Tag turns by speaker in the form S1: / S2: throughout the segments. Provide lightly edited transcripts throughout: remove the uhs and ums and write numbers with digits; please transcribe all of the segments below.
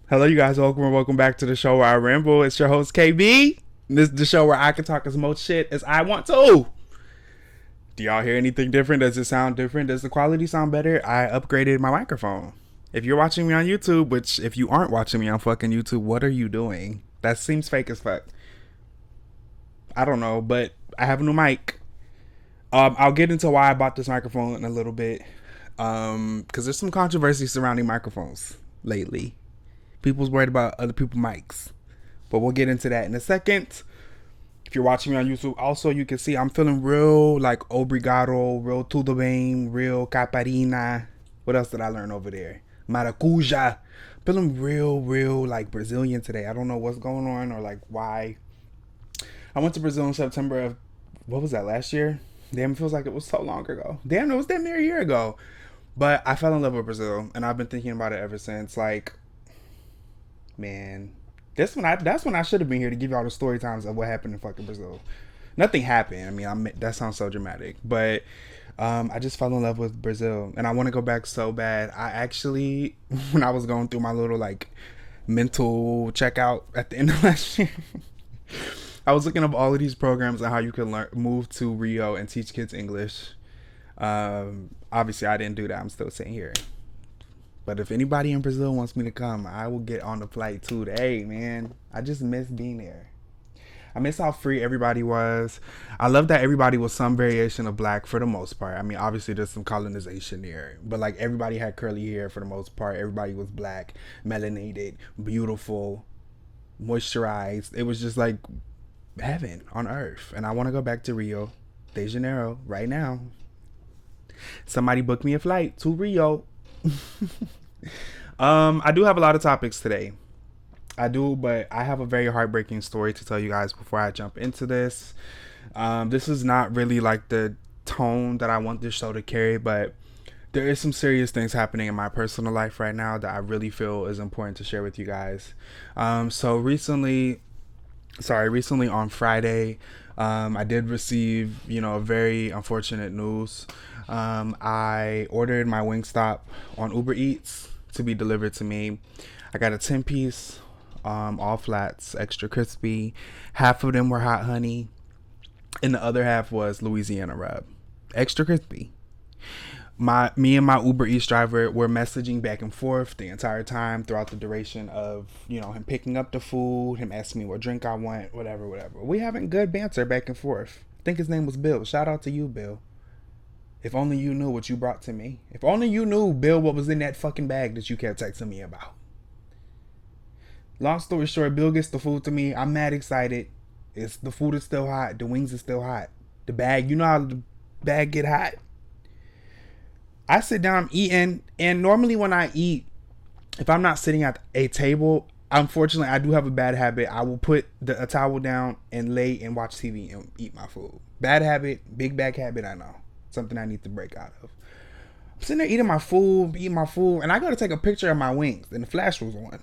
S1: Hello, you guys. Welcome back to the show where I ramble. It's your host KB. This is the show where I can talk as much shit as I want to. Do y'all hear anything different? Does it sound different? Does the quality sound better? I upgraded my microphone. If you're watching me on YouTube, which if you aren't watching me on fucking YouTube, what are you doing? That seems fake as fuck. I don't know, but I have a new mic. I'll get into why I bought this microphone in a little bit. Because there's some controversy surrounding microphones lately. People's worried about other people's mics. But we'll get into that in a second. If you're watching me on YouTube, also you can see I'm feeling real like obrigado, real tudo bem, real caparina. What else did I learn over there? Maracuja. Feeling real like Brazilian today. I don't know what's going on or like why. I went to Brazil in September of, what was that, last year? Damn, it feels like it was so long ago. Damn, it was damn near a year ago. But I fell in love with Brazil and I've been thinking about it ever since. Like, man, that's when I should have been here to give y'all the story times of what happened in fucking Brazil. Nothing happened. I mean, that sounds so dramatic, but I just fell in love with Brazil, and I want to go back so bad. I actually, when I was going through my little like mental checkout at the end of last year, I was looking up all of these programs and how you can move to Rio and teach kids English. Obviously, I didn't do that. I'm still sitting here. But if anybody in Brazil wants me to come, I will get on the flight today, man. I just miss being there. I miss how free everybody was. I love that everybody was some variation of black for the most part. I mean, obviously there's some colonization there, but like everybody had curly hair for the most part. Everybody was black, melanated, beautiful, moisturized. It was just like heaven on earth. And I want to go back to Rio de Janeiro right now. Somebody book me a flight to Rio. I do have a lot of topics today. I do, but I have a very heartbreaking story to tell you guys before I jump into this. This is not really like the tone that I want this show to carry, but there is some serious things happening in my personal life right now that I really feel is important to share with you guys. So recently on Friday, I did receive, a very unfortunate news. I ordered my Wingstop on Uber Eats to be delivered to me. I got a 10-piece, all flats, extra crispy. Half of them were hot honey, and the other half was Louisiana rub, extra crispy. Me and my Uber Eats driver were messaging back and forth the entire time throughout the duration of, him picking up the food, him asking me what drink I want, whatever. We having good banter back and forth. I think his name was Bill. Shout out to you, Bill. If only you knew what you brought to me. If only you knew, Bill, what was in that fucking bag that you kept texting me about. Long story short, Bill gets the food to me. I'm mad excited. The food is still hot. The wings is still hot. The bag, you know how the bag get hot? I sit down, I'm eating, and normally when I eat, if I'm not sitting at a table, unfortunately, I do have a bad habit. I will put a towel down and lay and watch TV and eat my food. Bad habit, big bad habit, I know. Something I need to break out of. I'm sitting there eating my food, and I gotta take a picture of my wings, and the flash was on.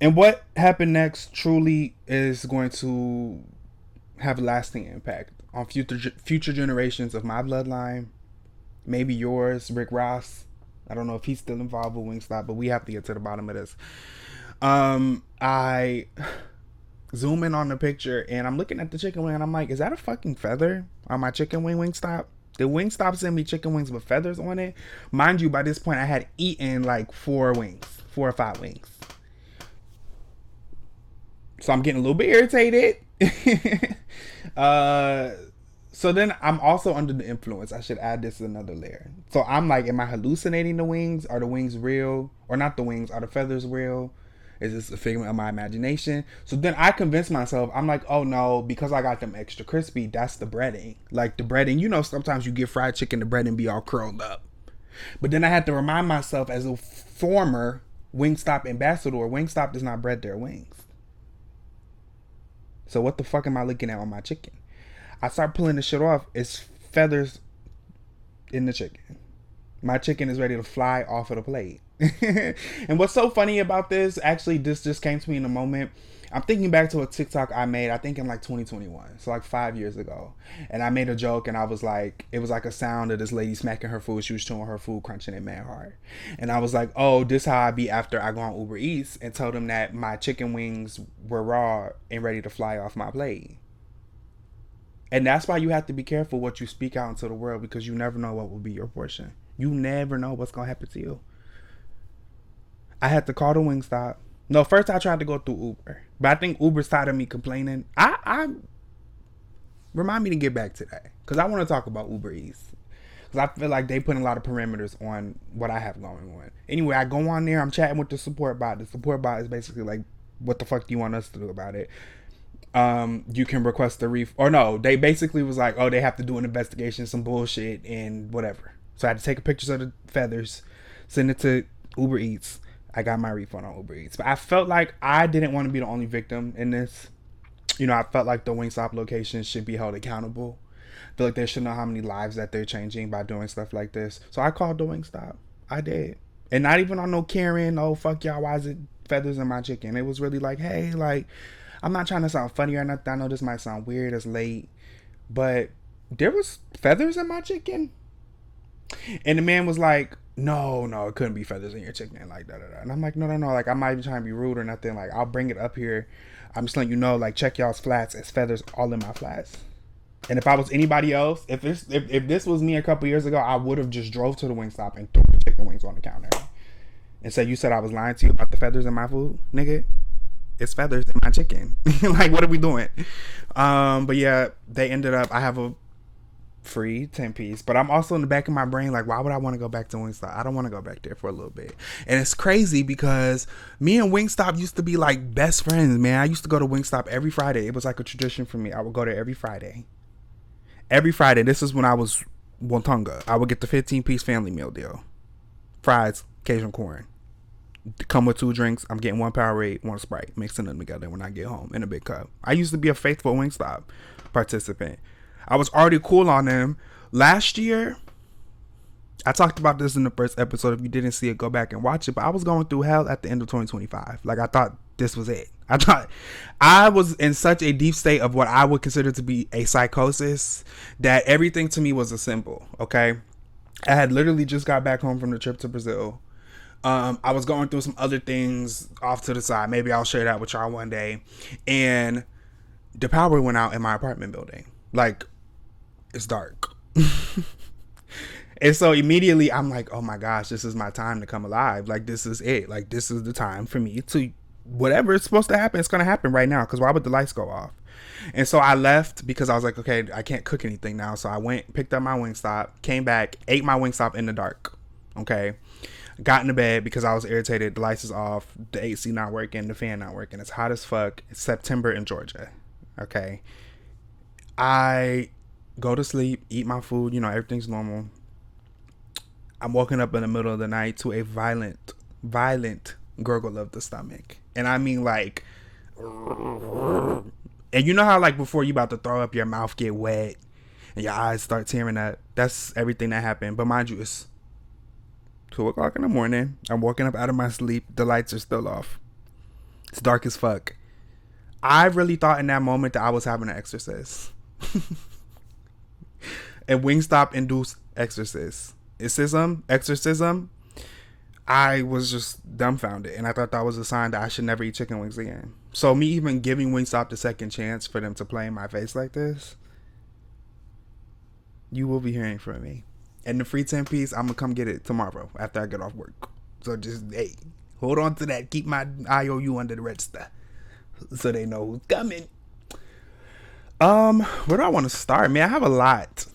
S1: And what happened next truly is going to have a lasting impact on future generations of my bloodline, maybe yours, Rick Ross. I don't know if he's still involved with Wingstop, but we have to get to the bottom of this. I zoom in on the picture and I'm looking at the chicken wing and I'm like, is that a fucking feather on my chicken wing Wingstop? The Wingstop sent me chicken wings with feathers on it. Mind you, by this point I had eaten like 4 or 5 wings. So I'm getting a little bit irritated. So then I'm also under the influence. I should add this as another layer. So I'm like, am I hallucinating the wings? Are the wings real? Or not the wings? Are the feathers real? Is this a figment of my imagination? So then I convince myself, I'm like, oh no, because I got them extra crispy, that's the breading. Like the breading, sometimes you get fried chicken, the breading be all curled up. But then I had to remind myself as a former Wingstop ambassador, Wingstop does not bread their wings. So what the fuck am I looking at on my chicken? I start pulling the shit off. It's feathers in the chicken. My chicken is ready to fly off of the plate. And what's so funny about this, actually, this just came to me in a moment. I'm thinking back to a TikTok I made, I think in like 2021, so like 5 years ago. And I made a joke and I was like, it was like a sound of this lady smacking her food. She was chewing her food, crunching it mad hard. And I was like, oh, this how I be after I go on Uber Eats, and told them that my chicken wings were raw and ready to fly off my plate. And that's why you have to be careful what you speak out into the world, because you never know what will be your portion. You never know what's going to happen to you. I had to call the Wingstop. No, first I tried to go through Uber, but I think Uber's tired of me complaining. I remind me to get back to that, because I want to talk about Uber Eats, because I feel like they put a lot of parameters on what I have going on. Anyway, I go on there, I'm chatting with the support bot. The support bot is basically like, what the fuck do you want us to do about it? You can request a or no, they basically was like, oh, they have to do an investigation, some bullshit and whatever. So I had to take pictures of the feathers, send it to Uber Eats. I got my refund on Uber Eats. But I felt like I didn't want to be the only victim in this. You know, I felt like the Wingstop location should be held accountable. I feel like they should know how many lives that they're changing by doing stuff like this. So I called the Wingstop. I did. And not even on no Karen, oh, fuck y'all, why is it feathers in my chicken? It was really like, hey, like, I'm not trying to sound funny or nothing. I know this might sound weird, it's late. But there was feathers in my chicken. And the man was like, no, it couldn't be feathers in your chicken, like da da da. And I'm like, no, like, I'm not even trying to be rude or nothing. Like, I'll bring it up here. I'm just letting you know, like, check y'all's flats. It's feathers all in my flats. And if I was anybody else, if this was me a couple years ago, I would have just drove to the Wingstop and threw the chicken wings on the counter and said, you said I was lying to you about the feathers in my food, nigga. It's feathers in my chicken. Like, what are we doing? But yeah, they ended up, I have a free 10-piece, but I'm also in the back of my brain like, why would I want to go back to Wingstop? I don't want to go back there for a little bit. And it's crazy because me and Wingstop used to be like best friends, man. I used to go to Wingstop every Friday. It was like a tradition for me. I would go there every Friday. This is when I was Wontonga. I would get the 15-piece family meal deal, fries, Cajun corn, come with 2 drinks. I'm getting 1 Powerade, 1 Sprite, mixing them together when I get home in a big cup. I used to be a faithful Wingstop participant. I was already cool on them. Last year, I talked about this in the first episode. If you didn't see it, go back and watch it. But I was going through hell at the end of 2025. Like, I thought this was it. I thought I was in such a deep state of what I would consider to be a psychosis that everything to me was a symbol, okay? I had literally just got back home from the trip to Brazil. I was going through some other things off to the side. Maybe I'll share that with y'all one day. And the power went out in my apartment building. Like, it's dark. And so immediately I'm like, oh my gosh, this is my time to come alive. Like, this is it. Like, this is the time for me to, whatever is supposed to happen, it's going to happen right now. Because why would the lights go off? And so I left because I was like, okay, I can't cook anything now. So I went, picked up my Wingstop, came back, ate my Wingstop in the dark. Okay. Got into bed because I was irritated. The lights is off. The AC not working. The fan not working. It's hot as fuck. It's September in Georgia. Okay. I go to sleep, eat my food. You know, everything's normal. I'm waking up in the middle of the night to a violent gurgle of the stomach. And I mean, like, and you know how, like, before you about to throw up, your mouth get wet and your eyes start tearing up. That's everything that happened. But mind you, it's 2 o'clock in the morning. I'm waking up out of my sleep. The lights are still off. It's dark as fuck. I really thought in that moment that I was having an exorcist. A Wingstop induced exorcism. I was just dumbfounded, and I thought that was a sign that I should never eat chicken wings again. So me even giving Wingstop the second chance for them to play in my face like this, you will be hearing from me. And the free 10-piece, I'm gonna come get it tomorrow after I get off work. So just, hey, hold on to that. Keep my IOU under the register so they know who's coming. Where do I want to start? Man, I have a lot.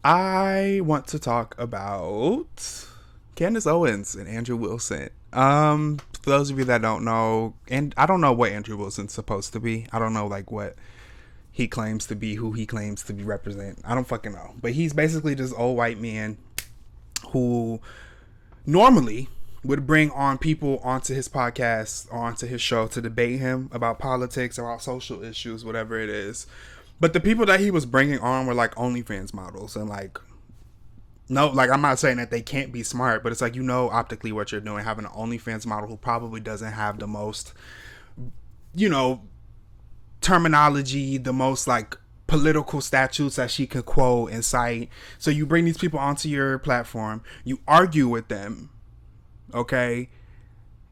S1: I want to talk about Candace Owens and Andrew Wilson. For those of you that don't know, and I don't know what Andrew Wilson's supposed to be. I don't know, like, what he claims to be, who he claims to be represent. I don't fucking know. But he's basically this old white man who normally would bring on people onto his podcast or onto his show to debate him about politics, about social issues, whatever it is. But the people that he was bringing on were like OnlyFans models and like No, like I'm not saying that they can't be smart, but it's like, you know, optically what you're doing. Having an OnlyFans model who probably doesn't have the most, you know, terminology, the most like political statutes that she could quote and cite. So you bring these people onto your platform, you argue with them, okay?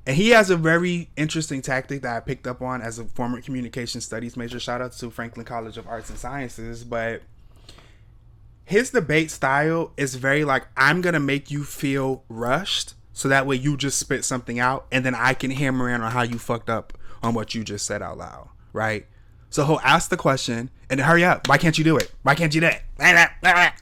S1: And he has a very interesting tactic that I picked up on as a former communication studies major. Shout out to Franklin College of Arts and Sciences. But his debate style is very like, I'm going to make you feel rushed so that way you just spit something out and then I can hammer in on how you fucked up on what you just said out loud, right? So he'll ask the question and then hurry up. Why can't you do it? Why can't you do it?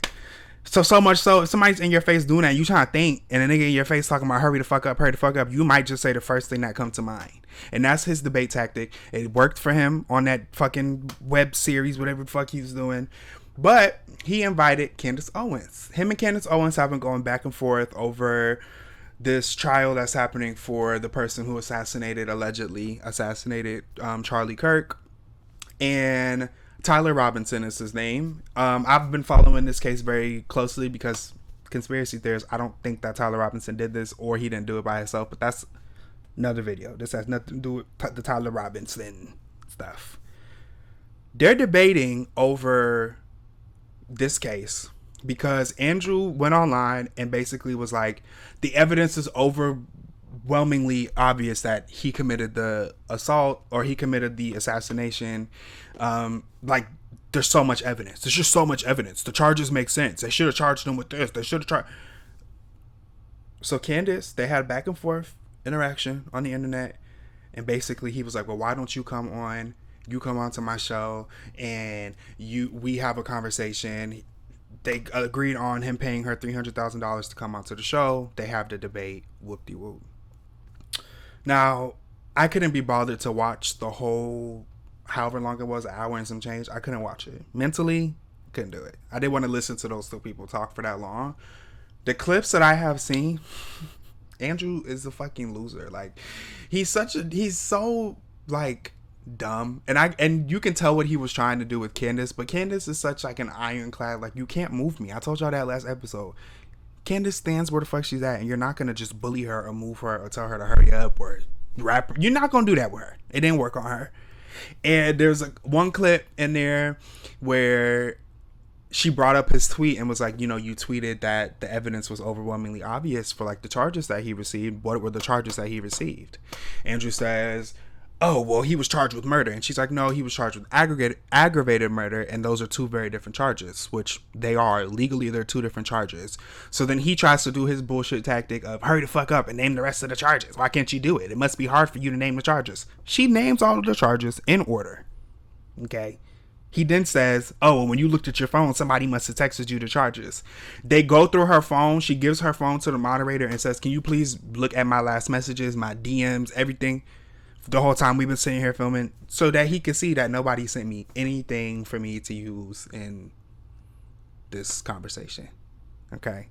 S1: So much so, if somebody's in your face doing that, you trying to think, and a nigga in your face talking about hurry the fuck up, you might just say the first thing that comes to mind. And that's his debate tactic. It worked for him on that fucking web series, whatever the fuck he was doing. But he invited Candace Owens. Him and Candace Owens have been going back and forth over this trial that's happening for the person who allegedly assassinated Charlie Kirk. And Tyler Robinson is his name. I've been following this case very closely because conspiracy theorists, I don't think that Tyler Robinson did this or he didn't do it by himself, but that's another video. This has nothing to do with the Tyler Robinson stuff. They're debating over this case because Andrew went online and basically was like, the evidence is overwhelmingly obvious that he committed the assault or he committed the assassination. Like, there's so much evidence. There's just so much evidence. The charges make sense. They should have charged him with this. They should have charged. So Candace, they had back and forth interaction on the internet, and basically he was like, well, why don't you come on? You come onto my show and we have a conversation. They agreed on him paying her $300,000 to come onto the show. They have the debate. Whoop-de-whoop. Now, I couldn't be bothered to watch the whole, however long it was, an hour and some change. I couldn't watch it. Mentally, couldn't do it. I didn't want to listen to those two people talk for that long. The clips that I have seen, Andrew is a fucking loser. Like, he's so like dumb. And you can tell what he was trying to do with Candace, but Candace is such like an ironclad, like, you can't move me. I told y'all that last episode. Candace stands where the fuck she's at, and you're not gonna just bully her or move her or tell her to hurry up or rap. You're not gonna do that with her. It didn't work on her. And there's one clip in there where she brought up his tweet and was like, you know, you tweeted that the evidence was overwhelmingly obvious for like the charges that he received. What were the charges that he received? Andrew says, oh, well, he was charged with murder. And she's like, no, he was charged with aggravated murder. And those are two very different charges, which they are. Legally, they're two different charges. So then he tries to do his bullshit tactic of hurry the fuck up and name the rest of the charges. Why can't you do it? It must be hard for you to name the charges. She names all of the charges in order. Okay. He then says, oh, well, when you looked at your phone, somebody must have texted you the charges. They go through her phone. She gives her phone to the moderator and says, can you please look at my last messages, my DMs, everything? The whole time we've been sitting here filming, so that he could see that nobody sent me anything for me to use in this conversation. Okay.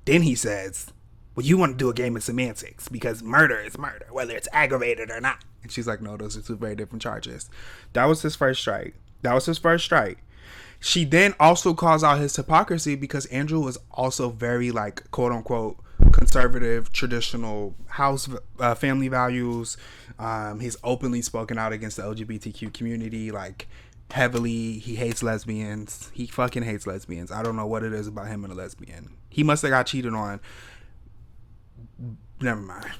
S1: Then he says, well, you want to do a game of semantics because murder is murder, whether it's aggravated or not. And she's like, no, those are two very different charges. That was his first strike. She then also calls out his hypocrisy because Andrew was also very like, quote unquote, conservative, traditional house family values. He's openly spoken out against the LGBTQ community, like heavily. He hates lesbians. He fucking hates lesbians. I don't know what it is about him and a lesbian. He must have got cheated on. Never mind.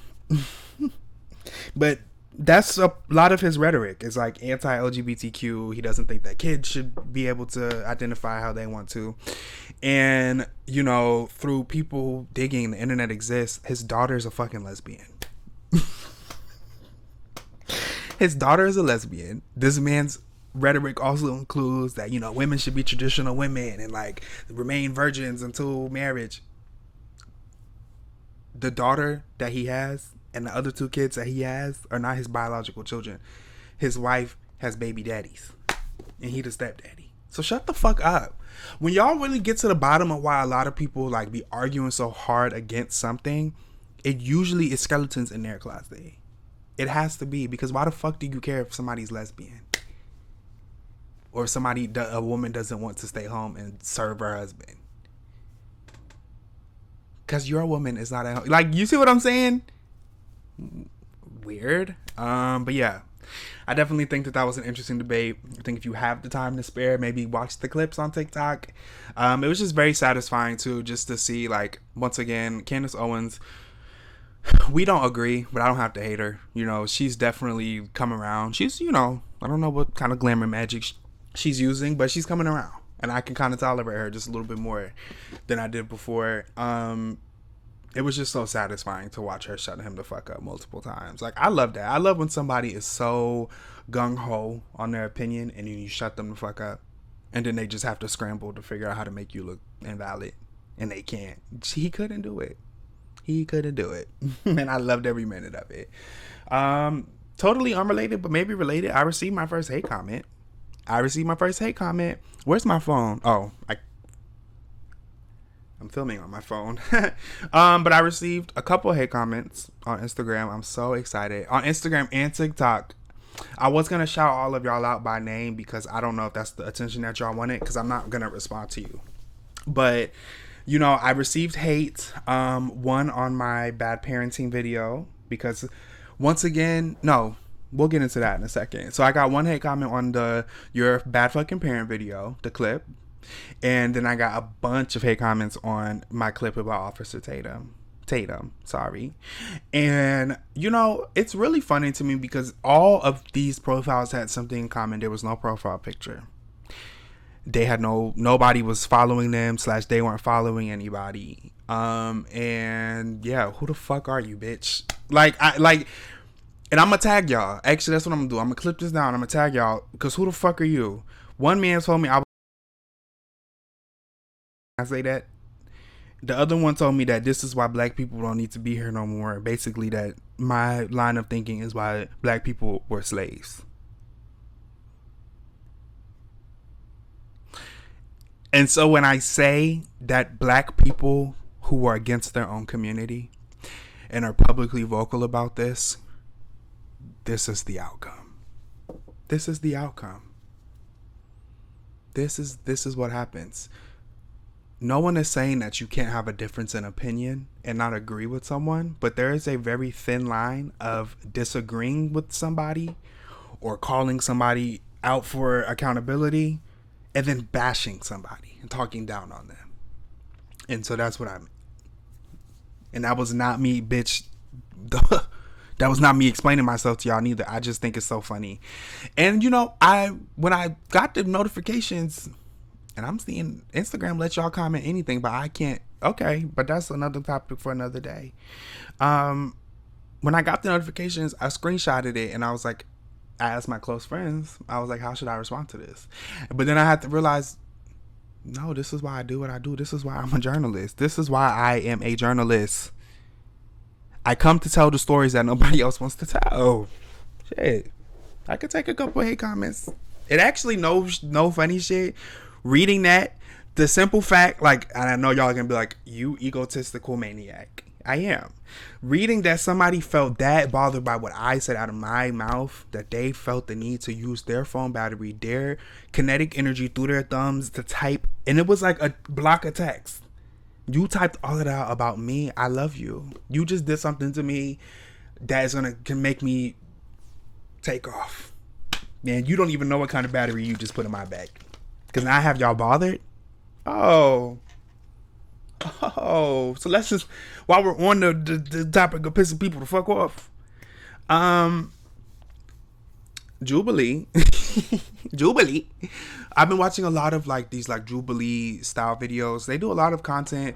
S1: But that's a lot of his rhetoric. It's like anti-LGBTQ. He doesn't think that kids should be able to identify how they want to. And, you know, through people digging, the internet exists. His daughter's a fucking lesbian. His daughter is a lesbian. This man's rhetoric also includes that, you know, women should be traditional women and like remain virgins until marriage. The daughter that he has and the other two kids that he has are not his biological children. His wife has baby daddies and he the stepdaddy. So shut the fuck up. When y'all really get to the bottom of why a lot of people like be arguing so hard against something, it usually is skeletons in their closet. It has to be, because why the fuck do you care if somebody's lesbian? Or if a woman doesn't want to stay home and serve her husband? Because your woman is not at home. Like, you see what I'm saying? Weird. But yeah, I definitely think that was an interesting debate. I think if you have the time to spare, maybe watch the clips on TikTok. It was just very satisfying too, just to see, like, once again, Candace Owens. We don't agree, but I don't have to hate her. You know, she's definitely come around. She's, you know, I don't know what kind of glamour magic she's using, but she's coming around, and I can kind of tolerate her just a little bit more than I did before. It was just so satisfying to watch her shut him the fuck up multiple times. Like, I love that. I love when somebody is so gung-ho on their opinion and then you shut them the fuck up. And then they just have to scramble to figure out how to make you look invalid. And they can't. He couldn't do it. He couldn't do it. And I loved every minute of it. Totally unrelated, but maybe related. I received my first hate comment. Where's my phone? Oh, I'm filming on my phone. But I received a couple hate comments on Instagram. I'm so excited. On Instagram and TikTok. I was going to shout all of y'all out by name because I don't know if that's the attention that y'all wanted, because I'm not going to respond to you. But, you know, I received hate. One on my bad parenting video because, once again, no, we'll get into that in a second. So I got one hate comment on your bad fucking parent video, the clip. And then I got a bunch of hate comments on my clip about Officer Tatum. And, you know, it's really funny to me because all of these profiles had something in common. There was no profile picture. They had nobody was following them / they weren't following anybody. And yeah, who the fuck are you, bitch? And I'm gonna tag y'all. Actually, that's what I'm gonna do. I'm gonna clip this down. I'm gonna tag y'all because who the fuck are you? One man told me I say that. The other one told me that this is why black people don't need to be here no more. Basically, that my line of thinking is why black people were slaves. And so when I say that black people who are against their own community and are publicly vocal about this, this is the outcome. This is the outcome. This is what happens. No one is saying that you can't have a difference in opinion and not agree with someone, but there is a very thin line of disagreeing with somebody or calling somebody out for accountability and then bashing somebody and talking down on them. And so that's what I mean. And that was not me, bitch. That was not me explaining myself to y'all neither. I just think it's so funny. And, you know, when I got the notifications, and I'm seeing Instagram let y'all comment anything, but I can't. Okay, but that's another topic for another day. When I got the notifications, I screenshotted it, and I was like, I asked my close friends, I was like, how should I respond to this? But then I had to realize, no, this is why I do what I do. This is why I'm a journalist. This is why I am a journalist. I come to tell the stories that nobody else wants to tell. Shit. I could take a couple of hate comments. It actually no funny shit. Reading that, the simple fact, like, and I know y'all are gonna be like, you egotistical maniac. I am. Reading that somebody felt that bothered by what I said out of my mouth, that they felt the need to use their phone battery, their kinetic energy through their thumbs to type, and it was like a block of text. You typed all of that out about me. I love you. You just did something to me that is can make me take off. Man, you don't even know what kind of battery you just put in my bag. Because now I have y'all bothered. Oh, so let's just, while we're on the topic of pissing people the fuck off, Jubilee. I've been watching a lot of like these like Jubilee style videos. They do a lot of content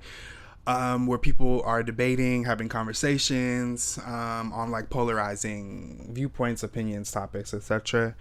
S1: where people are debating, having conversations on like polarizing viewpoints, opinions, topics, etc.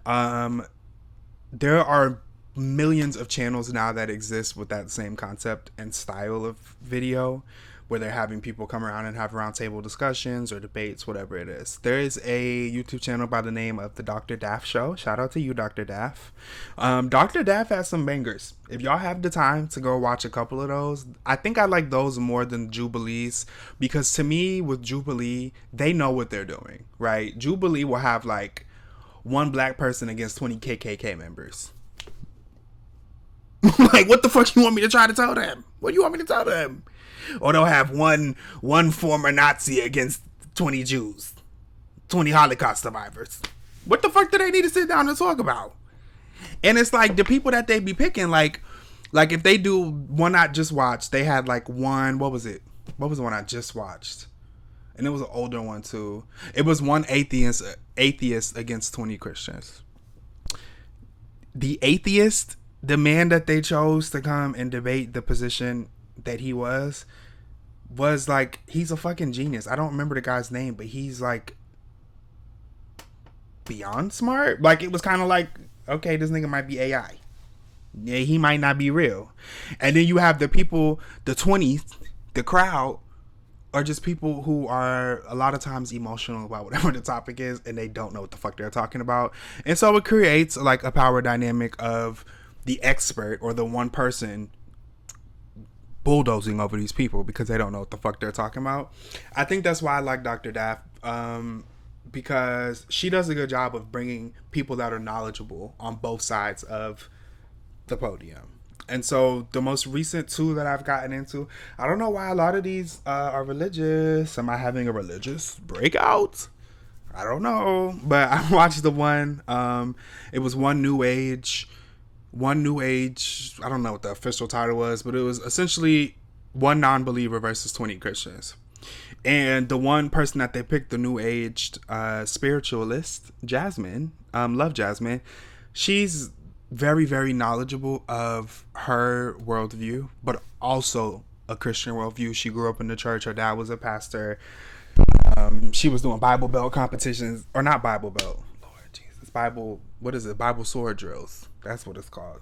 S1: There are millions of channels now that exist with that same concept and style of video, where they're having people come around and have roundtable discussions or debates, whatever it is. There is a YouTube channel by the name of the Dr. Daff Show. Shout out to you, Dr. Daff. Dr. Daff has some bangers. If y'all have the time to go watch a couple of those, I think I like those more than Jubilee's, because to me, with Jubilee, they know what they're doing, right? Jubilee will have like one black person against 20 KKK members. Like, what the fuck you want me to try to tell them? What do you want me to tell them? Or they'll have one former Nazi against 20 Jews, 20 Holocaust survivors. What the fuck do they need to sit down and talk about? And it's like the people that they be picking, like if they do one I just watched, they had like one, what was it? What was the one I just watched? And it was an older one too. It was one atheist against 20 Christians. The atheist, the man that they chose to come and debate the position that he was like, he's a fucking genius. I don't remember the guy's name, but he's like beyond smart. Like, it was kind of like, okay, this nigga might be AI. Yeah, he might not be real. And then you have the people, the 20s, the crowd, are just people who are a lot of times emotional about whatever the topic is, and they don't know what the fuck they're talking about. And so it creates like a power dynamic of the expert or the one person bulldozing over these people because they don't know what the fuck they're talking about. I think that's why I like Dr. Daft, because she does a good job of bringing people that are knowledgeable on both sides of the podium. And so the most recent two that I've gotten into, I don't know why a lot of these are religious. Am I having a religious breakout? I don't know. But I watched the one, it was one new age, I don't know what the official title was, but it was essentially one non-believer versus 20 Christians. And the one person that they picked, the new aged spiritualist, Jasmine, love Jasmine, she's very, very knowledgeable of her worldview, but also a Christian worldview. She grew up in the church. Her dad was a pastor. She was doing Bible belt competitions, or not Bible belt. Lord Jesus, what is it? Bible sword drills. That's what it's called.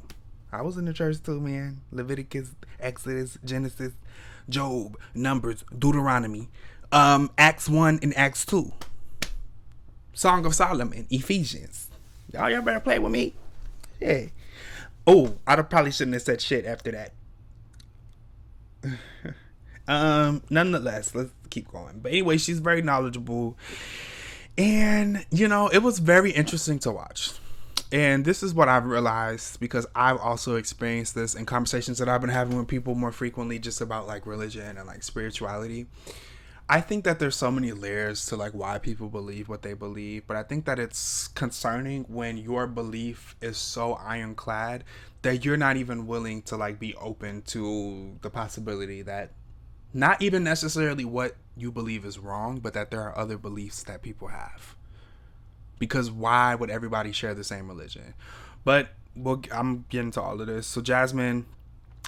S1: I was in the church too, man. Leviticus, Exodus, Genesis, Job, Numbers, Deuteronomy, Acts 1 and Acts 2. Song of Solomon, Ephesians. Y'all better play with me. Yeah. Oh, I probably shouldn't have said shit after that. Nonetheless, let's keep going. But anyway, she's very knowledgeable. And, it was very interesting to watch. And this is what I've realized, because I've also experienced this in conversations that I've been having with people more frequently, just about like religion and like spirituality. I think that there's so many layers to like why people believe what they believe, but I think that it's concerning when your belief is so ironclad that you're not even willing to like be open to the possibility that not even necessarily what you believe is wrong, but that there are other beliefs that people have. Because why would everybody share the same religion? But I'm getting to all of this. So Jasmine,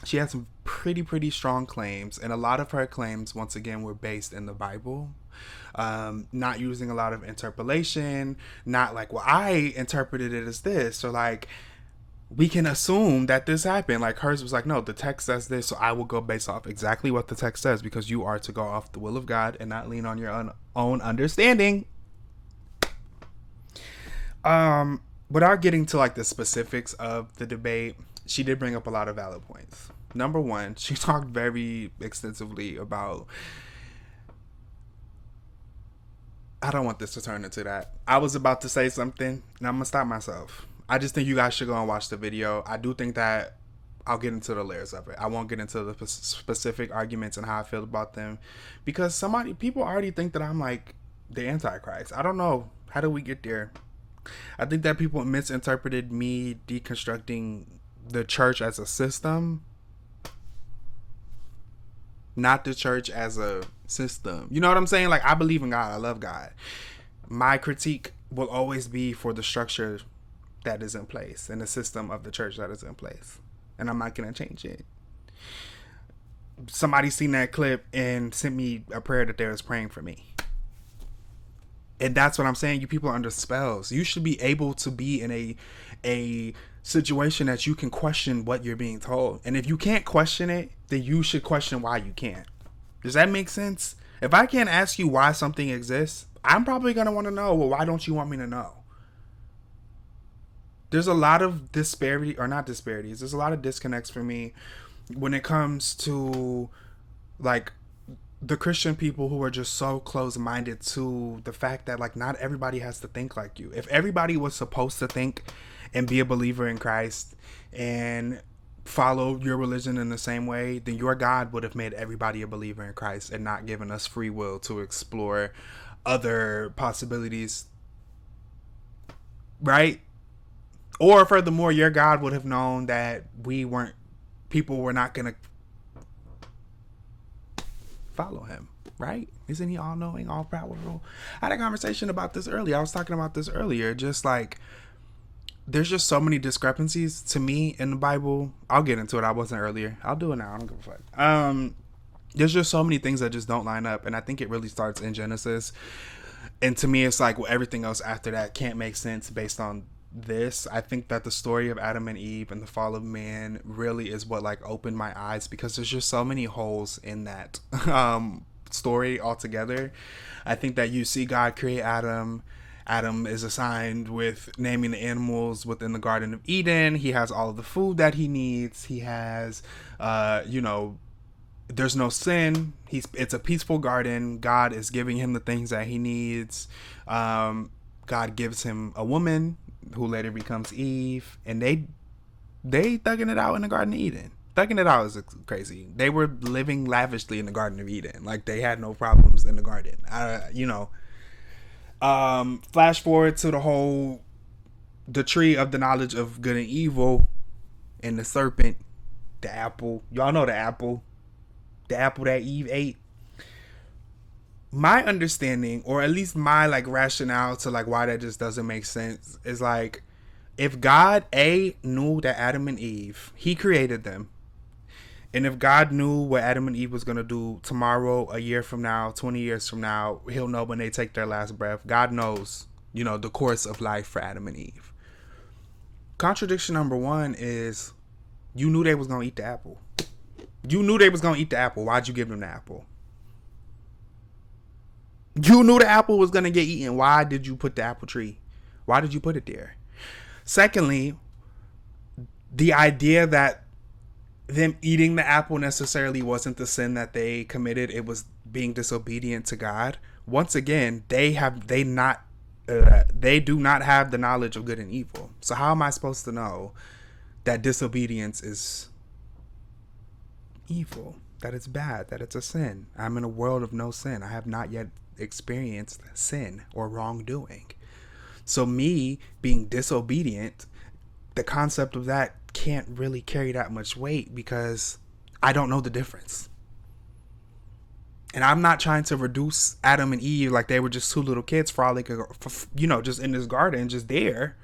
S1: she had some pretty strong claims, and a lot of her claims, once again, were based in the Bible, not using a lot of interpolation, not like, well, I interpreted it as this, or like, we can assume that this happened. Like, hers was like, no, the text says this, so I will go based off exactly what the text says, because you are to go off the will of God and not lean on your own understanding. Without getting to like the specifics of the debate, she did bring up a lot of valid points. Number one, she talked very extensively about, I don't want this to turn into that. I was about to say something, and I'm going to stop myself. I just think you guys should go and watch the video. I do think that I'll get into the layers of it. I won't get into the specific arguments and how I feel about them, because people already think that I'm like the Antichrist. I don't know. How did we get there? I think that people misinterpreted me deconstructing the church as a system, not the church as a system. You know what I'm saying? Like, I believe in God. I love God. My critique will always be for the structure that is in place and the system of the church that is in place. And I'm not going to change it. Somebody seen that clip and sent me a prayer that they was praying for me. And that's what I'm saying. You people are under spells. You should be able to be in a situation that you can question what you're being told. And if you can't question it, then you should question why you can't. Does that make sense? If I can't ask you why something exists, I'm probably going to want to know, well, why don't you want me to know? There's a lot of disparity, or not disparities. There's a lot of disconnects for me when it comes to like the Christian people who are just so close-minded to the fact that like not everybody has to think like you. If everybody was supposed to think and be a believer in Christ and follow your religion in the same way, then your God would have made everybody a believer in Christ and not given us free will to explore other possibilities, right? Or furthermore, your God would have known that people were not going to follow him, right? Isn't he all knowing, all powerful? I had a conversation about this earlier. I was talking about this earlier. Just like, there's just so many discrepancies to me in the Bible. I'll get into it. I wasn't earlier. I'll do it now. I don't give a fuck. There's just so many things that just don't line up. And I think it really starts in Genesis. And to me, it's like, well, everything else after that can't make sense based on this. I think that the story of Adam and Eve and the fall of man really is what like opened my eyes, because there's just so many holes in that story altogether. I think that you see God create Adam. Adam is assigned with naming the animals within the Garden of Eden. He has all of the food that he needs. He has, there's no sin. It's a peaceful garden. God is giving him the things that he needs. God gives him a woman who later becomes Eve, and they thugging it out in the Garden of Eden. Thugging it out is crazy. They were living lavishly in the Garden of Eden. Like, they had no problems in the garden. Flash forward to the tree of the knowledge of good and evil, and the serpent, the apple. Y'all know the apple that Eve ate. My understanding, or at least my like rationale to like why that just doesn't make sense, is like, if God knew that Adam and Eve, he created them, and if God knew what Adam and Eve was going to do tomorrow, a year from now, 20 years from now, he'll know when they take their last breath. God knows, the course of life for Adam and Eve. Contradiction number one is, you knew they was going to eat the apple. You knew they was going to eat the apple. Why'd you give them the apple? You knew the apple was going to get eaten. Why did you put the apple tree? Why did you put it there? Secondly, the idea that them eating the apple necessarily wasn't the sin that they committed. It was being disobedient to God. Once again, they do not have the knowledge of good and evil. So how am I supposed to know that disobedience is evil, that it's bad, that it's a sin? I'm in a world of no sin. I have not yet experienced sin or wrongdoing. So me being disobedient, the concept of that can't really carry that much weight, because I don't know the difference. And I'm not trying to reduce Adam and Eve like they were just two little kids frolicking, just in this garden, just there.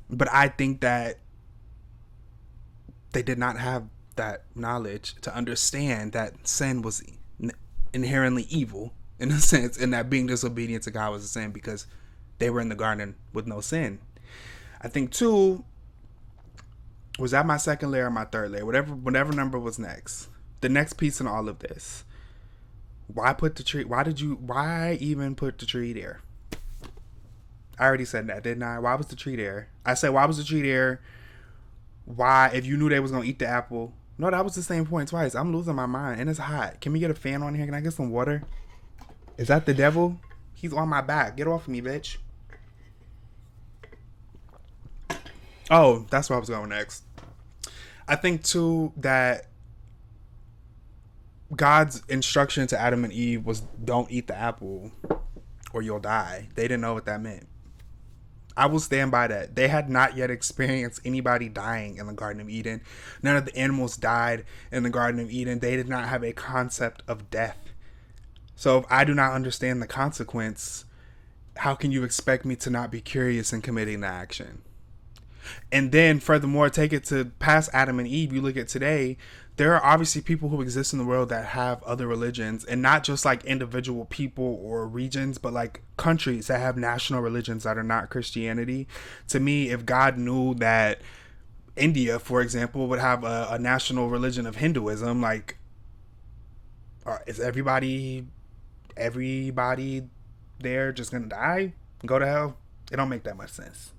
S1: But I think that they did not have that knowledge to understand that sin was inherently evil, in a sense, and that being disobedient to God was a sin, because they were in the garden with no sin. I think two, was that my second layer or my third layer? Whatever number was next. The next piece in all of this. Why put the tree? Why even put the tree there? I already said that, didn't I? Why was the tree there? I said, why was the tree there? Why, if you knew they was going to eat the apple? No, that was the same point twice. I'm losing my mind, and it's hot. Can we get a fan on here? Can I get some water? Is that the devil? He's on my back. Get off of me, bitch. Oh, that's where I was going next. I think, too, that God's instruction to Adam and Eve was, don't eat the apple or you'll die. They didn't know what that meant. I will stand by that. They had not yet experienced anybody dying in the Garden of Eden. None of the animals died in the Garden of Eden. They did not have a concept of death. So if I do not understand the consequence, how can you expect me to not be curious in committing the action? And then furthermore, take it to past Adam and Eve. You look at today, there are obviously people who exist in the world that have other religions, and not just like individual people or regions, but like countries that have national religions that are not Christianity. To me, if God knew that India, for example, would have a national religion of Hinduism, like, is everybody there just gonna die and go to hell? It don't make that much sense.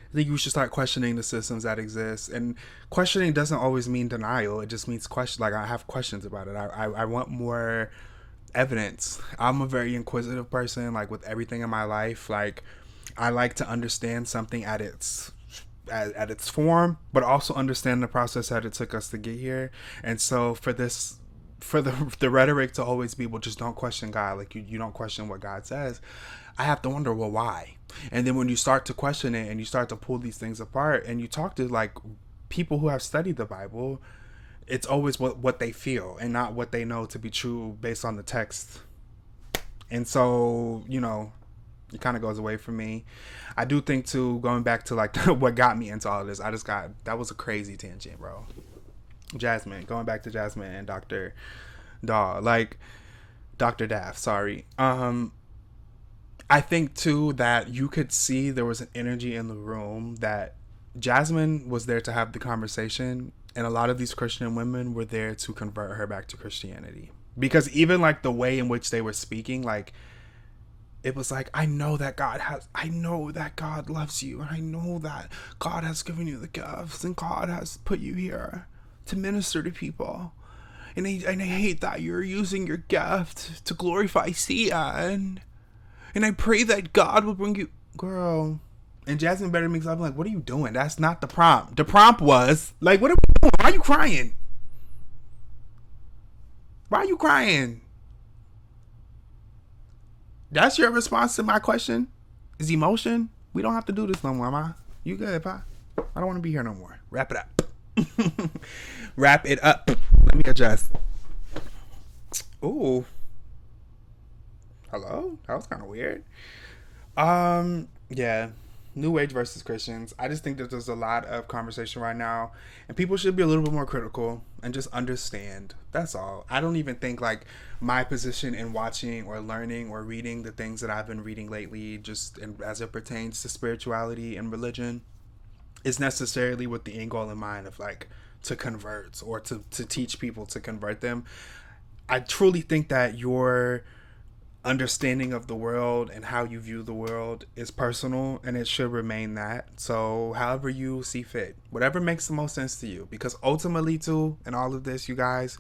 S1: I think we should start questioning the systems that exist. And questioning doesn't always mean denial. It just means question. Like, I have questions about it. I want more evidence. I'm a very inquisitive person, like with everything in my life. Like, I like to understand something at its at its form, but also understand the process that it took us to get here. And so for the rhetoric to always be, well, just don't question God, like you don't question what God says, I have to wonder, well, why? And then when you start to question it and you start to pull these things apart and you talk to like people who have studied the Bible, it's always what they feel and not what they know to be true based on the text. And so, it kind of goes away from me. I do think too, going back to like what got me into all of this, that was a crazy tangent, bro. Jasmine, going back to Jasmine and Dr. Daff, sorry. I think too that you could see there was an energy in the room that Jasmine was there to have the conversation, and a lot of these Christian women were there to convert her back to Christianity. Because even like the way in which they were speaking, like it was like, I know that God loves you, and I know that God has given you the gifts, and God has put you here to minister to people. And I hate that you're using your gift to glorify sin. And I pray that God will bring you, girl. And Jasmine better makes up like, what are you doing? That's not the prompt. The prompt was like, what are we doing? Why are you crying? Why are you crying? That's your response to my question? Is emotion? We don't have to do this no more, ma. You good, pa? I don't want to be here no more. Wrap it up. Wrap it up. Let me adjust. Ooh. Hello? That was kind of weird. Yeah. New Age versus Christians. I just think that there's a lot of conversation right now, and people should be a little bit more critical and just understand. That's all. I don't even think like my position in watching or learning or reading the things that I've been reading lately, just as it pertains to spirituality and religion, is necessarily with the end goal in mind of like to convert or to teach people to convert them. I truly think that your understanding of the world and how you view the world is personal, and it should remain that. So however you see fit, whatever makes the most sense to you, because ultimately too, in all of this, you guys,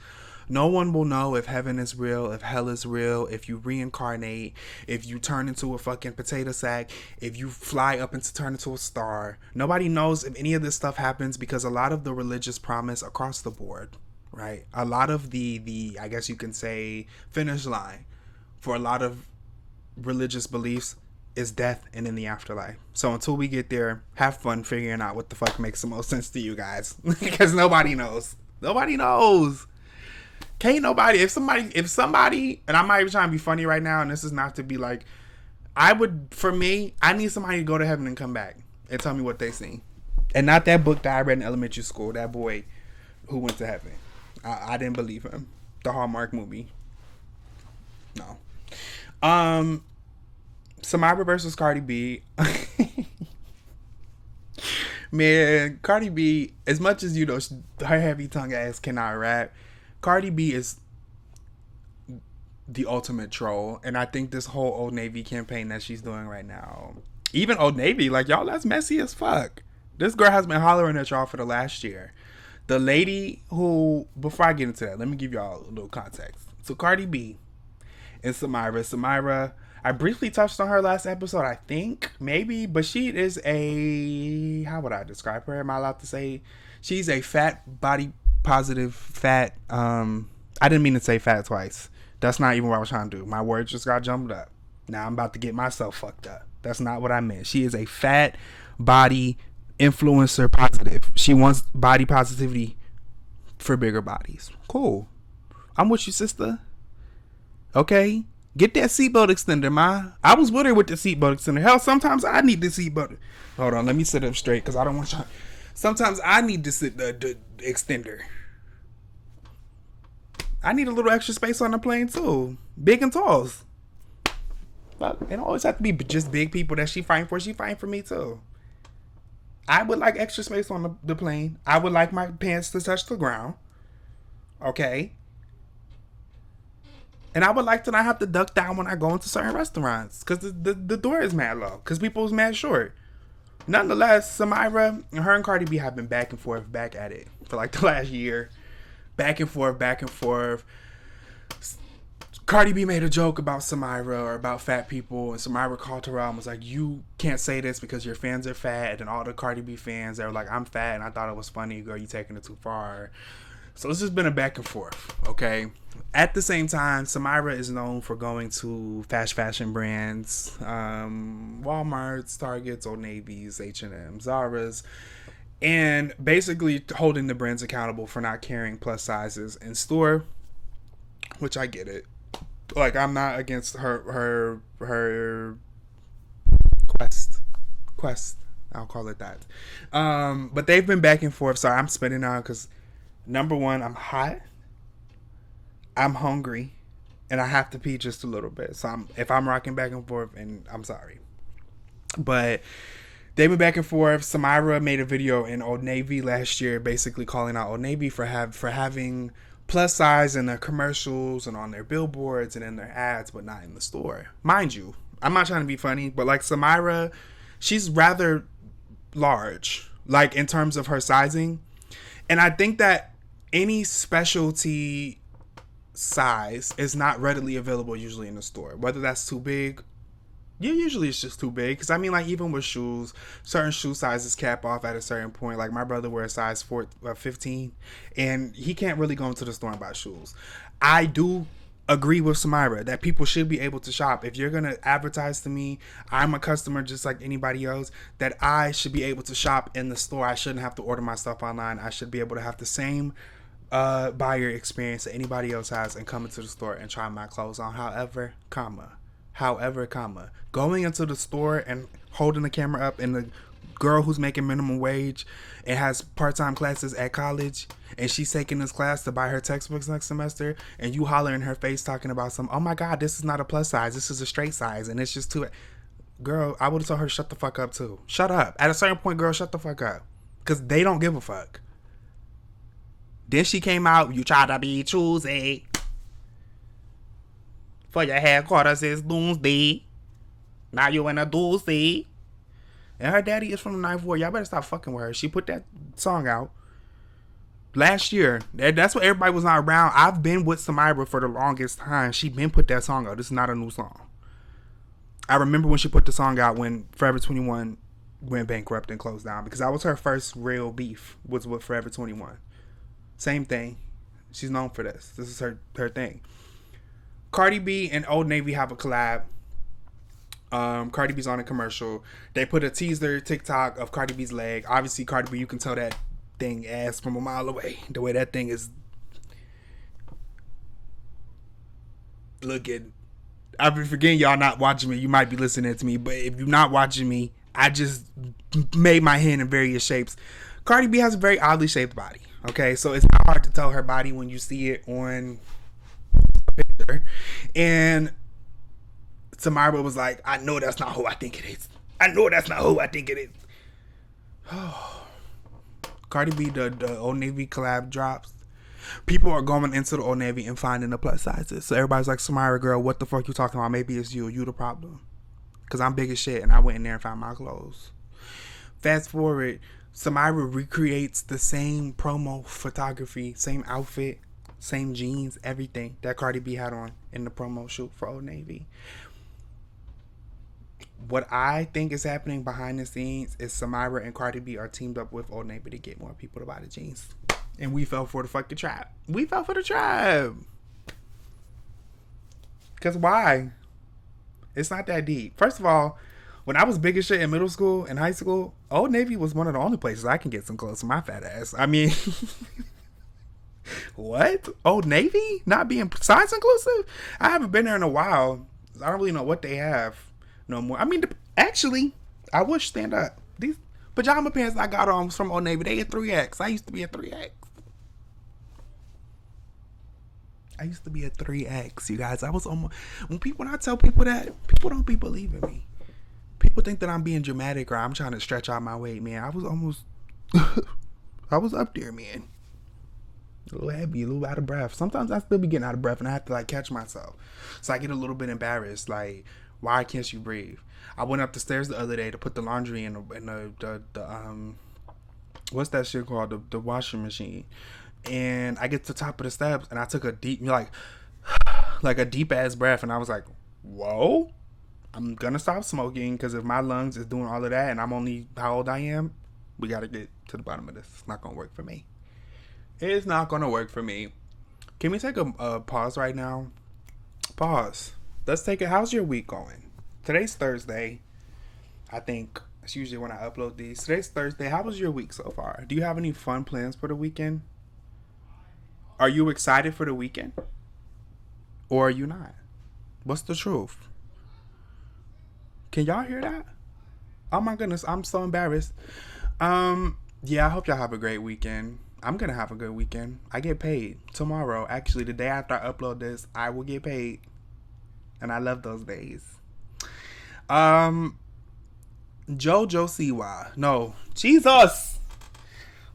S1: no one will know if heaven is real, if hell is real, if you reincarnate, if you turn into a fucking potato sack, if you fly up and turn into a star. Nobody knows if any of this stuff happens, because a lot of the religious promise across the board, right, a lot of the I guess you can say finish line for a lot of religious beliefs is death and in the afterlife. So until we get there, have fun figuring out what the fuck makes the most sense to you guys. Because nobody knows. Nobody knows. Can't nobody. If somebody, and I'm not even trying to be funny right now, and this is not to be like, I need somebody to go to heaven and come back and tell me what they seen. And not that book that I read in elementary school, that boy who went to heaven. I didn't believe him. The Hallmark movie. No. Samyra versus Cardi B. Man, Cardi B, as much as her heavy tongue ass cannot rap, Cardi B is the ultimate troll. And I think this whole Old Navy campaign that she's doing right now, even Old Navy, like, y'all, that's messy as fuck. This girl has been hollering at y'all for the last year. The lady who, before I get into that, let me give y'all a little context. So Cardi B and Samyra, I briefly touched on her last episode, I think, maybe, but she is how would I describe her? Am I allowed to say? She's a fat, body positive, fat, I didn't mean to say fat twice. That's not even what I was trying to do. My words just got jumbled up. Now I'm about to get myself fucked up. That's not what I meant. She is a fat body influencer positive. She wants body positivity for bigger bodies. Cool. I'm with you, sister. Okay? Get that seatbelt extender, ma. I was with her with the seatbelt extender. Hell, sometimes I need the seatbelt. Hold on, let me sit up straight because I don't want to. Sometimes I need to sit the extender. I need a little extra space on the plane too. Big and talls. But it don't always have to be just big people that she fighting for. She fighting for me too. I would like extra space on the plane. I would like my pants to touch the ground. Okay? And I would like to not have to duck down when I go into certain restaurants. Because the door is mad low. Because people is mad short. Nonetheless, Samyra, her and Cardi B have been back and forth, back at it for like the last year. Back and forth, back and forth. Cardi B made a joke about Samyra or about fat people, and Samyra called her out and was like, "You can't say this because your fans are fat." And all the Cardi B fans, they were like, "I'm fat," and I thought it was funny. Girl, you taking it too far. So it's just been a back and forth. Okay. At the same time, Samyra is known for going to fast fashion brands, Walmart's, Targets, Old Navy's, H&M, Zara's, and basically holding the brands accountable for not carrying plus sizes in store, which I get it. Like, I'm not against her quest. I'll call it that. But they've been back and forth, so I'm spinning out because number one, I'm hot, I'm hungry, and I have to pee just a little bit. So if I'm rocking back and forth, and I'm sorry, but they've been back and forth. Samyra made a video in Old Navy last year, basically calling out Old Navy for having plus size in their commercials and on their billboards and in their ads, but not in the store. Mind you, I'm not trying to be funny, but like Samyra, she's rather large, like in terms of her sizing. And I think that any specialty size is not readily available usually in the store. Whether that's too big, yeah, usually it's just too big. Because I mean, like, even with shoes, certain shoe sizes cap off at a certain point. Like, my brother wears size 15, and he can't really go into the store and buy shoes. I do agree with Samyra that people should be able to shop. If you're going to advertise to me, I'm a customer just like anybody else, that I should be able to shop in the store. I shouldn't have to order my stuff online. I should be able to have the same buyer experience that anybody else has and come into the store and try my clothes on. However, going into the store and holding the camera up, and the girl who's making minimum wage and has part-time classes at college, and she's taking this class to buy her textbooks next semester, and you holler in her face talking about oh my god, this is not a plus size, this is a straight size, and it's just too. Girl, I would have told her to shut the fuck up too. Shut up. At a certain point, girl, shut the fuck up, because they don't give a fuck. Then she came out, you try to be choosy for your headquarters is doomsday. Now you in a doomsday. And her daddy is from the ninth ward. Y'all better stop fucking with her. She put that song out last year. That's what everybody was not around. I've been with Samyra for the longest time. She been put that song out. This is not a new song. I remember when she put the song out when Forever 21 went bankrupt and closed down, because that was her first real beef, was with Forever 21. Same thing. She's known for this. This is her thing. Cardi B and Old Navy have a collab. Cardi B's on a commercial. They put a teaser TikTok of Cardi B's leg. Obviously, Cardi B, you can tell that thing ass from a mile away. The way that thing is looking. I've been forgetting y'all not watching me. You might be listening to me, but if you're not watching me, I just made my hand in various shapes. Cardi B has a very oddly shaped body. Okay, so it's not hard to tell her body when you see it on a picture. And Samyra was like, I know that's not who I think it is. Oh. Cardi B, the Old Navy collab drops. People are going into the Old Navy and finding the plus sizes. So everybody's like, Samyra, girl, what the fuck you talking about? Maybe it's you. You the problem. Because I'm big as shit, and I went in there and found my clothes. Fast forward, Samyra recreates the same promo photography, same outfit, same jeans, everything that Cardi B had on in the promo shoot for Old Navy. What I think is happening behind the scenes is Samyra and Cardi B are teamed up with Old Navy to get more people to buy the jeans. And we fell for the fucking trap. Because why? It's not that deep. First of all, when I was big as shit in middle school and high school, Old Navy was one of the only places I can get some clothes for my fat ass. I mean, what? Old Navy? Not being size inclusive? I haven't been there in a while. I don't really know what they have no more. I mean, actually, I would stand up. These pajama pants I got on was from Old Navy. They at 3X. I used to be at 3X. You guys. I was almost, when I tell people that, people don't be believing me. People think that I'm being dramatic or I'm trying to stretch out my weight, man. I was almost, I was up there, man. A little heavy, a little out of breath. Sometimes I still be getting out of breath and I have to like catch myself. So I get a little bit embarrassed. Like, why can't you breathe? I went up the stairs the other day to put the laundry in the what's that shit called? The washing machine. And I get to the top of the steps and I took a deep, like a deep ass breath, and I was like, whoa, I'm gonna stop smoking, because if my lungs is doing all of that and I'm only how old I am, we gotta get to the bottom of this. It's not gonna work for me. It's not gonna work for me. Can we take a pause right now? Pause. Let's take it. How's your week going? Today's Thursday. I think it's usually when I upload these. Today's Thursday. How was your week so far? Do you have any fun plans for the weekend? Are you excited for the weekend? Or are you not? What's the truth? Can y'all hear that? Oh my goodness, I'm so embarrassed. Yeah, I hope y'all have a great weekend. I'm gonna have a good weekend. I get paid tomorrow. Actually, the day after I upload this, I will get paid. And I love those days. Jojo Siwa. No. Jesus!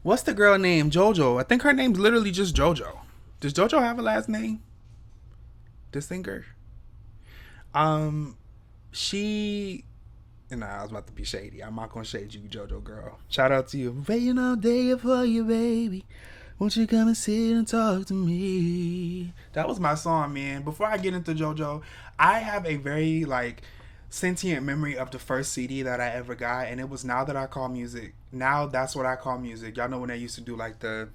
S1: What's the girl name? Jojo. I think her name's literally just Jojo. Does Jojo have a last name? The singer? She... Nah, I was about to be shady. I'm not gonna shade you, Jojo girl. Shout out to you. Waiting all day for you, baby. Won't you come and sit and talk to me? That was my song, man. Before I get into JoJo, I have a very, like, sentient memory of the first CD that I ever got, and it was Now That I Call Music. Now That's What I Call Music. Y'all know when they used to do, like, the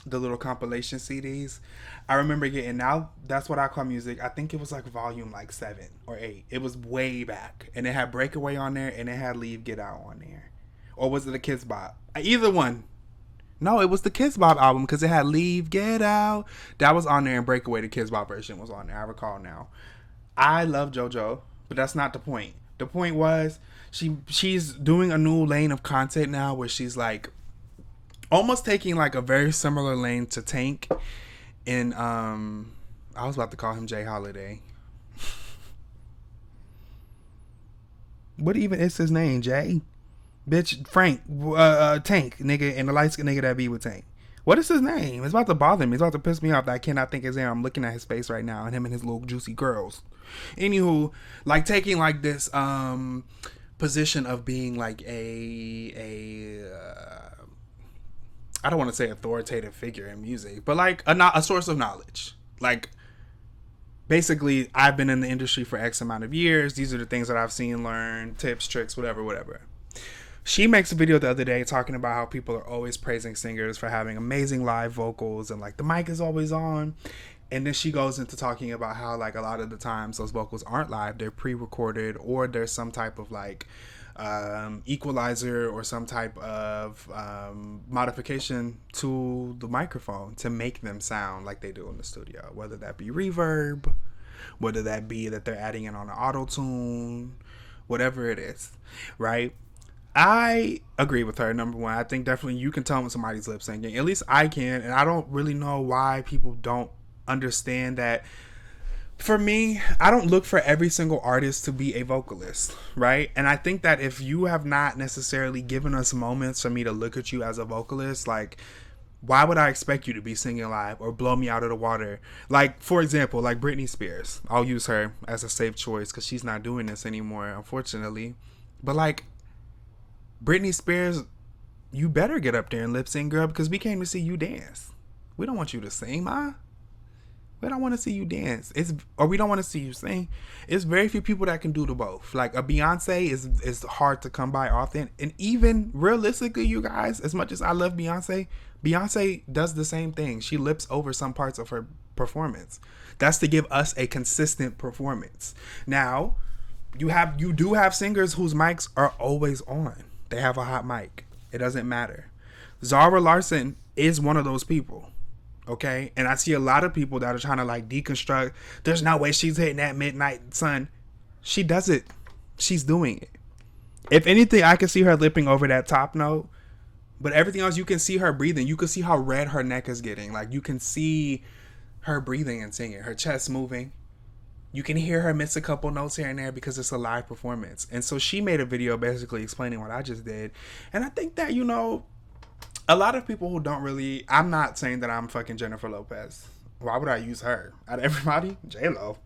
S1: little compilation CDs. I remember getting Now That's What I Call Music. I think it was, like, volume, like, 7 or 8. It was way back. And it had Breakaway on there, and it had Leave, Get Out on there. Or was it a Kids Bop? Either one. No, it was the Kids Bop album, because it had Leave, Get Out. That was on there, and Breakaway, the Kids Bop version, was on there. I recall now. I love JoJo, but that's not the point. The point was she's doing a new lane of content now where she's like almost taking like a very similar lane to Tank in I was about to call him Jay Holiday. What even is his name? Jay? Bitch, Frank, Tank, nigga, and the light skinned nigga that be with Tank. What is his name? It's about to bother me. It's about to piss me off that I cannot think his name. I'm looking at his face right now, and him and his little juicy girls. Anywho, like taking like this position of being like a I don't want to say authoritative figure in music, but like a source of knowledge. Like basically, I've been in the industry for X amount of years. These are the things that I've seen, learned, tips, tricks, whatever. She makes a video the other day talking about how people are always praising singers for having amazing live vocals and like the mic is always on. And then she goes into talking about how like a lot of the times those vocals aren't live, they're pre-recorded, or there's some type of like equalizer or some type of modification to the microphone to make them sound like they do in the studio, whether that be reverb, whether that be that they're adding in on an auto tune, whatever it is, right? I agree with her. Number one, I think definitely you can tell when somebody's lip syncing. At least I can, and I don't really know why people don't understand that. For me, I don't look for every single artist to be a vocalist, right? And I think that if you have not necessarily given us moments for me to look at you as a vocalist, like, why would I expect you to be singing live or blow me out of the water? Like, for example, like Britney Spears. I'll use her as a safe choice because she's not doing this anymore, unfortunately. But like, Britney Spears, you better get up there and lip sync, girl, because we came to see you dance. We don't want you to sing, ma. We don't want to see you dance. Or we don't want to see you sing. It's very few people that can do the both. Like a Beyonce is hard to come by often. And even realistically, you guys, as much as I love Beyonce, Beyonce does the same thing. She lips over some parts of her performance. That's to give us a consistent performance. Now, you do have singers whose mics are always on. They have a hot mic. It doesn't matter. Zara Larsson is one of those people. Okay? And I see a lot of people that are trying to like deconstruct. There's no way she's hitting that midnight sun. She does it. She's doing it. If anything, I can see her lipping over that top note. But everything else, you can see her breathing. You can see how red her neck is getting. Like, you can see her breathing and singing. Her chest moving. You can hear her miss a couple notes here and there because it's a live performance. And so she made a video basically explaining what I just did. And I think that, you know, a lot of people who don't really... I'm not saying that I'm fucking Jennifer Lopez. Why would I use her? Out of everybody? J-Lo.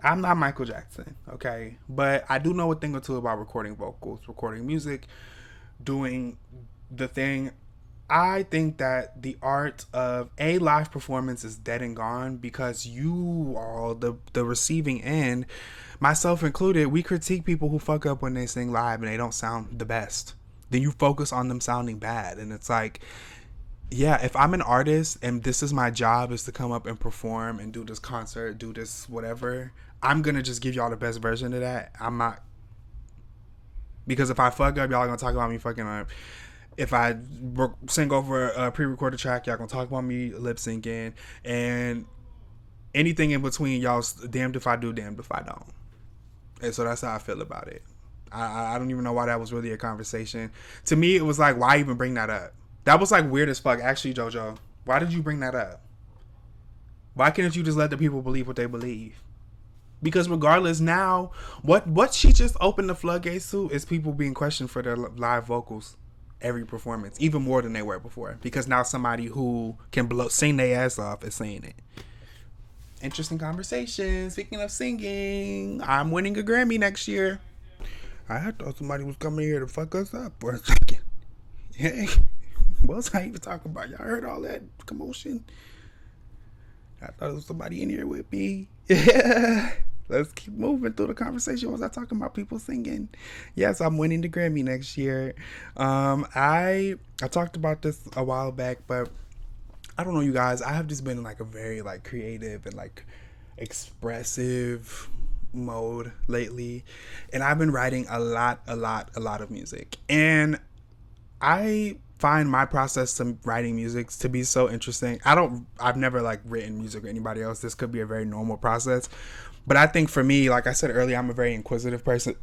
S1: I'm not Michael Jackson, okay? But I do know a thing or two about recording vocals, recording music, doing the thing. I think that the art of a live performance is dead and gone because you all, the receiving end, myself included, we critique people who fuck up when they sing live and they don't sound the best. Then you focus on them sounding bad. And it's like, yeah, if I'm an artist and this is my job is to come up and perform and do this concert, do this whatever, I'm going to just give y'all the best version of that. I'm not, because if I fuck up, y'all gonna talk about me fucking up. If I sing over a pre-recorded track, y'all gonna talk about me lip syncing, and anything in between, y'all's damned if I do, damned if I don't. And so that's how I feel about it. I don't even know why that was really a conversation. To me, it was like, why even bring that up? That was like weird as fuck. Actually, JoJo, why did you bring that up? Why can't you just let the people believe what they believe? Because regardless, now what she just opened the floodgates to is people being questioned for their live vocals every performance, even more than they were before. Because now somebody who can sing their ass off is saying it. Interesting conversation. Speaking of singing, I'm winning a Grammy next year. I thought somebody was coming here to fuck us up for a second. Hey, what was I even talking about? Y'all heard all that commotion? I thought it was somebody in here with me. Yeah. Let's keep moving through the conversation. What was I talking about? People singing. Yes, I'm winning the Grammy next year. I talked about this a while back, but I don't know, you guys. I have just been in like a very like creative and like expressive mode lately, and I've been writing a lot of music. And I find my process to writing music to be so interesting. I've never like written music or anybody else. This could be a very normal process. But I think for me, like I said earlier, I'm a very inquisitive person.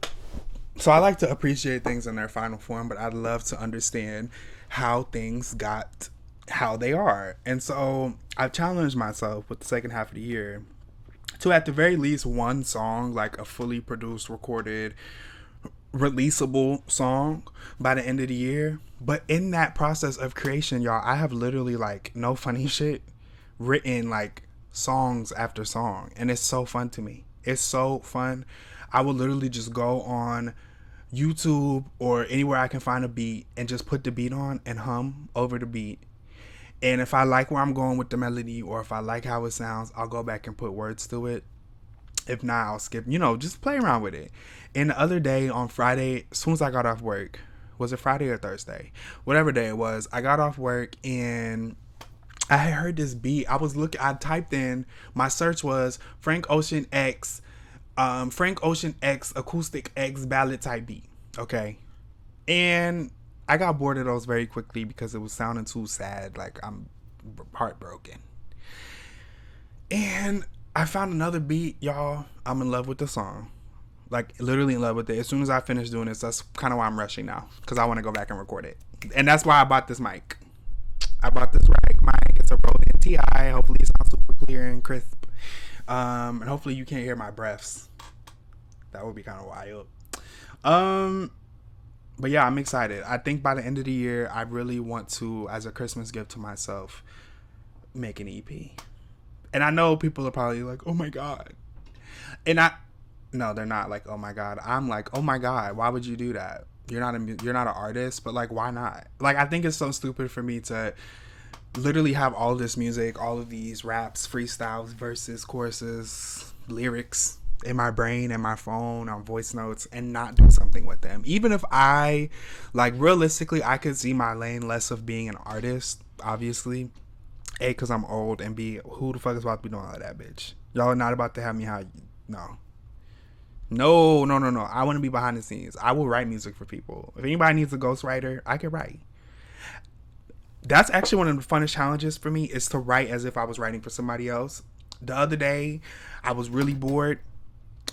S1: So I like to appreciate things in their final form, but I'd love to understand how things got how they are. And so I've challenged myself with the second half of the year to at the very least one song, like a fully produced, recorded, releasable song by the end of the year. But in that process of creation, y'all, I have literally, like, no funny shit, written like songs after song, and it's so fun to me. It's so fun. I will literally just go on YouTube or anywhere I can find a beat and just put the beat on and hum over the beat. And if I like where I'm going with the melody, or if I like how it sounds, I'll go back and put words to it. If not, I'll skip, just play around with it. And the other day on Friday, as soon as I got off work, was it Friday or Thursday? Whatever day it was, I got off work and I had heard this beat. I typed in, my search was Frank Ocean X acoustic X ballad type beat. Okay. And I got bored of those very quickly because it was sounding too sad. Like, I'm heartbroken. And I found another beat, y'all. I'm in love with the song. Like, literally in love with it. As soon as I finish doing this, that's kind of why I'm rushing now. Because I want to go back and record it. And that's why I bought this mic. I bought this mic. It's a Roland TI. Hopefully it sounds super clear and crisp. And hopefully you can't hear my breaths. That would be kind of wild. But yeah, I'm excited. I think by the end of the year, I really want to, as a Christmas gift to myself, make an EP. And I know people are probably like, oh my God. And no, they're not like, oh my God. I'm like, oh my God, why would you do that? You're not an artist, but like, why not? Like, I think it's so stupid for me to literally have all this music, all of these raps, freestyles, verses, choruses, lyrics in my brain and my phone on voice notes and not do something with them. Even if I, like, realistically, I could see my lane less of being an artist, obviously. A, because I'm old, and B, who the fuck is about to be doing all that, bitch? Y'all are not about to have me no. I want to be behind the scenes. I will write music for people. If anybody needs a ghostwriter, I can write. That's actually one of the funnest challenges for me, is to write as if I was writing for somebody else. The other day, I was really bored,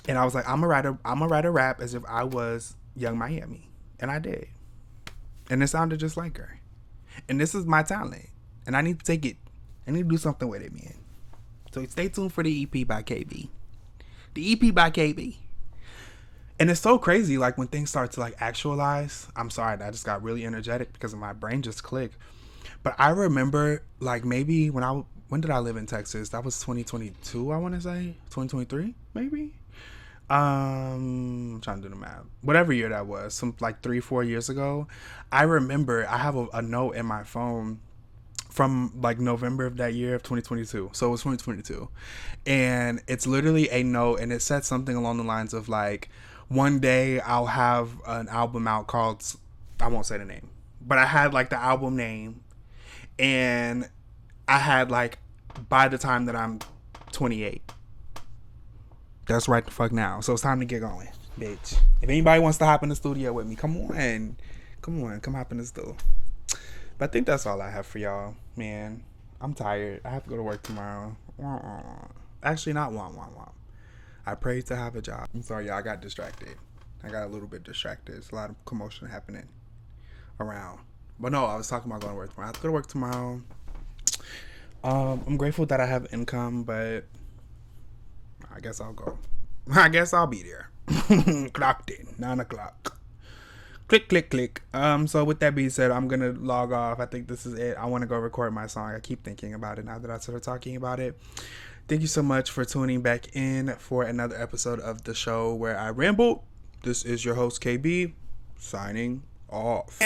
S1: and I was like, I'm gonna write a rap as if I was Young Miami. And I did. And it sounded just like her. And this is my talent. And I need to take it. I need to do something with it, man. So stay tuned for the EP by KB. The EP by KB. And it's so crazy, like, when things start to, like, actualize. I'm sorry, I just got really energetic because my brain just clicked. But I remember, like, maybe when did I live in Texas? That was 2022, I want to say. 2023, maybe? I'm trying to do the math. Whatever year that was, some like 3-4 years ago. I remember I have a note in my phone from like November of that year of 2022. So it was 2022. And it's literally a note, and it said something along the lines of like, one day I'll have an album out called, I won't say the name, but I had like the album name, and I had like, by the time that I'm 28. That's right the fuck now. So it's time to get going, bitch. If anybody wants to hop in the studio with me, come on. Come hop in the studio. But I think that's all I have for y'all, man. I'm tired. I have to go to work tomorrow. Actually, not want. I pray to have a job. I'm sorry, y'all. I got distracted. I got a little bit distracted. There's a lot of commotion happening around. But no, I was talking about going to work tomorrow. I have to go to work tomorrow. I'm grateful that I have income, but I guess I'll go. I guess I'll be there. Clocked in. 9 o'clock. Click, click, click. So with that being said, I'm gonna log off. I think this is it. I want to go record my song. I keep thinking about it now that I started talking about it. Thank you so much for tuning back in for another episode of the show where I ramble. This is your host KB, signing off.